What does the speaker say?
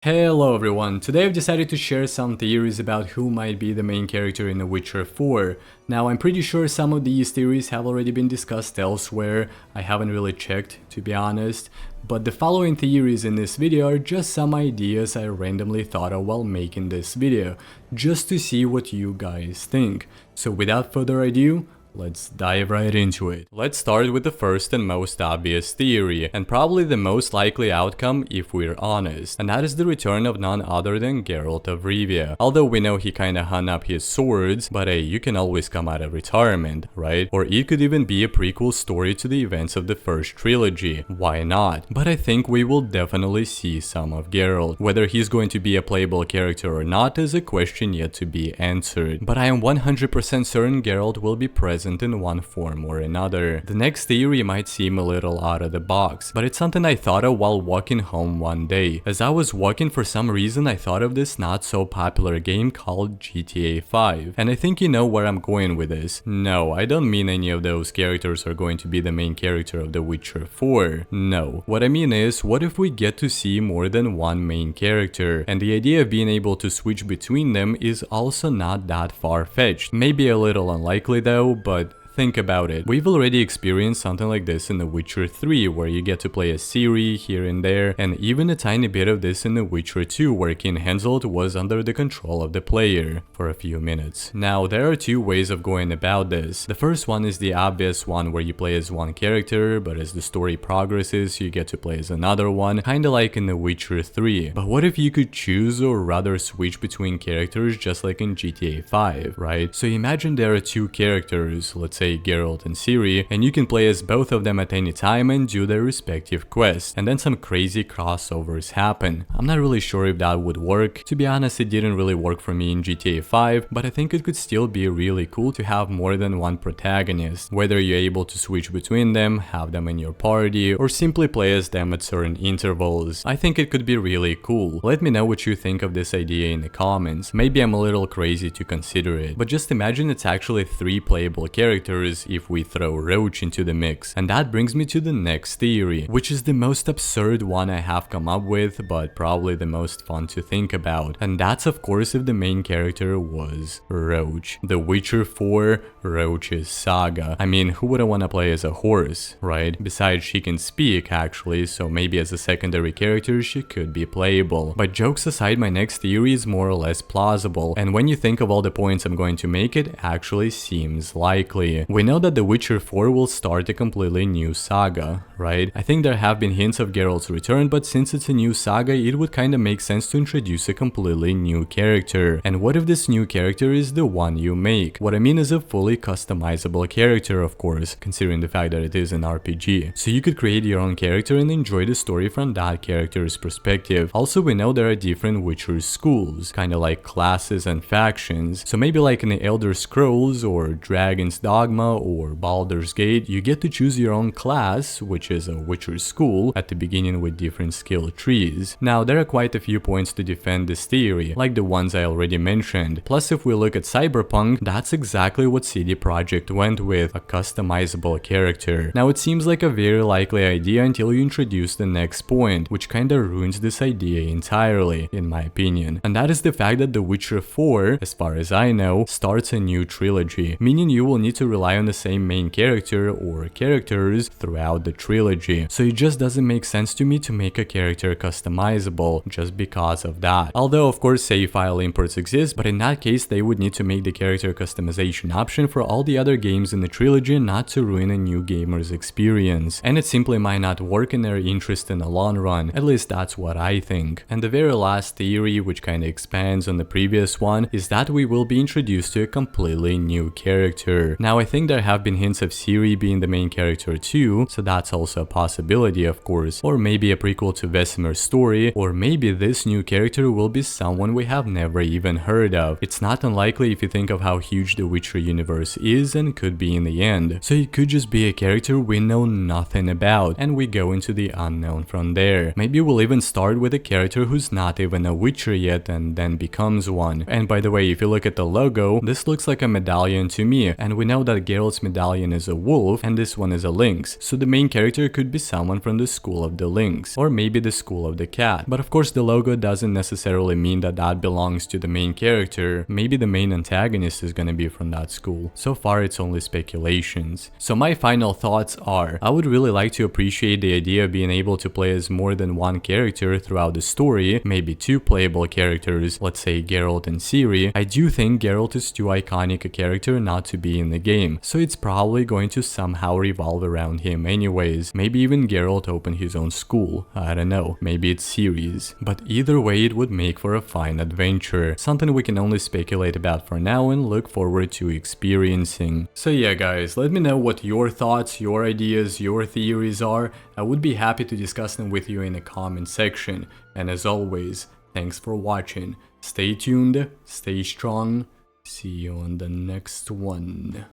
Hello everyone, today I've decided to share some theories about who might be the main character in The Witcher 4. Now I'm pretty sure some of these theories have already been discussed elsewhere, I haven't really checked to be honest, but the following theories in this video are just some ideas I randomly thought of while making this video, just to see what you guys think. So without further ado, let's dive right into it. Let's start with the first and most obvious theory, and probably the most likely outcome if we're honest, and that is the return of none other than Geralt of Rivia. Although we know he kinda hung up his swords, but hey, you can always come out of retirement, right? Or it could even be a prequel story to the events of the first trilogy, why not? But I think we will definitely see some of Geralt. Whether he's going to be a playable character or not is a question yet to be answered, but I am 100% certain Geralt will be present in one form or another. The next theory might seem a little out of the box, but it's something I thought of while walking home one day. As I was walking, for some reason I thought of this not so popular game called GTA 5, and I think you know where I'm going with this. No, I don't mean any of those characters are going to be the main character of The Witcher 4. No. What I mean is, what if we get to see more than one main character, and the idea of being able to switch between them is also not that far-fetched. Maybe a little unlikely though, but think about it. We've already experienced something like this in The Witcher 3, where you get to play as Ciri here and there, and even a tiny bit of this in The Witcher 2, where King Henselt was under the control of the player for a few minutes. Now, there are two ways of going about this. The first one is the obvious one, where you play as one character, but as the story progresses, you get to play as another one, kinda like in The Witcher 3. But what if you could choose or rather switch between characters just like in GTA 5, right? So imagine there are two characters, let's say Geralt and Ciri, and you can play as both of them at any time and do their respective quests, and then some crazy crossovers happen. I'm not really sure if that would work. To be honest, it didn't really work for me in GTA 5, but I think it could still be really cool to have more than one protagonist, whether you're able to switch between them, have them in your party, or simply play as them at certain intervals. I think it could be really cool. Let me know what you think of this idea in the comments. Maybe I'm a little crazy to consider it, but just imagine it's actually 3 playable characters if we throw Roach into the mix. And that brings me to the next theory, which is the most absurd one I have come up with, but probably the most fun to think about. And that's of course if the main character was Roach. The Witcher 4, Roach's Saga. I mean, who wouldn't want to play as a horse, right? Besides, she can speak actually, so maybe as a secondary character she could be playable. But jokes aside, my next theory is more or less plausible, and when you think of all the points I'm going to make, it actually seems likely. We know that The Witcher 4 will start a completely new saga, right? I think there have been hints of Geralt's return, but since it's a new saga, it would kinda make sense to introduce a completely new character. And what if this new character is the one you make? What I mean is a fully customizable character, of course, considering the fact that it is an RPG. So you could create your own character and enjoy the story from that character's perspective. Also, we know there are different Witcher schools, kinda like classes and factions. So maybe like in the Elder Scrolls or Dragon's Dogma or Baldur's Gate, you get to choose your own class, which is a Witcher school, at the beginning with different skill trees. Now, there are quite a few points to defend this theory, like the ones I already mentioned. Plus, if we look at Cyberpunk, that's exactly what CD Projekt went with, a customizable character. Now, it seems like a very likely idea until you introduce the next point, which kinda ruins this idea entirely, in my opinion. And that is the fact that The Witcher 4, as far as I know, starts a new trilogy, meaning you will need to rely on the same main character or characters throughout the trilogy. So it just doesn't make sense to me to make a character customizable just because of that. Although of course save file imports exist, but in that case they would need to make the character customization option for all the other games in the trilogy not to ruin a new gamer's experience. And it simply might not work in their interest in the long run, at least that's what I think. And the very last theory, which kinda expands on the previous one, is that we will be introduced to a completely new character. Now I think there have been hints of Ciri being the main character too, so that's also a possibility of course. Or maybe a prequel to Vesimir's story, or maybe this new character will be someone we have never even heard of. It's not unlikely if you think of how huge the Witcher universe is and could be in the end. So it could just be a character we know nothing about, and we go into the unknown from there. Maybe we'll even start with a character who's not even a Witcher yet and then becomes one. And by the way, if you look at the logo, this looks like a medallion to me, and we know that Geralt's medallion is a wolf and this one is a lynx, so the main character character could be someone from the School of the Lynx, or maybe the School of the Cat. But of course the logo doesn't necessarily mean that that belongs to the main character. Maybe the main antagonist is gonna be from that school. So far it's only speculations. So my final thoughts are, I would really like to appreciate the idea of being able to play as more than one character throughout the story, maybe two playable characters, let's say Geralt and Ciri. I do think Geralt is too iconic a character not to be in the game, so it's probably going to somehow revolve around him anyways. Maybe even Geralt open his own school, I don't know, maybe it's Ciri's. But either way it would make for a fine adventure, something we can only speculate about for now and look forward to experiencing. So yeah guys, let me know what your thoughts, your ideas, your theories are. I would be happy to discuss them with you in the comment section. And as always, thanks for watching. Stay tuned, stay strong, see you on the next one.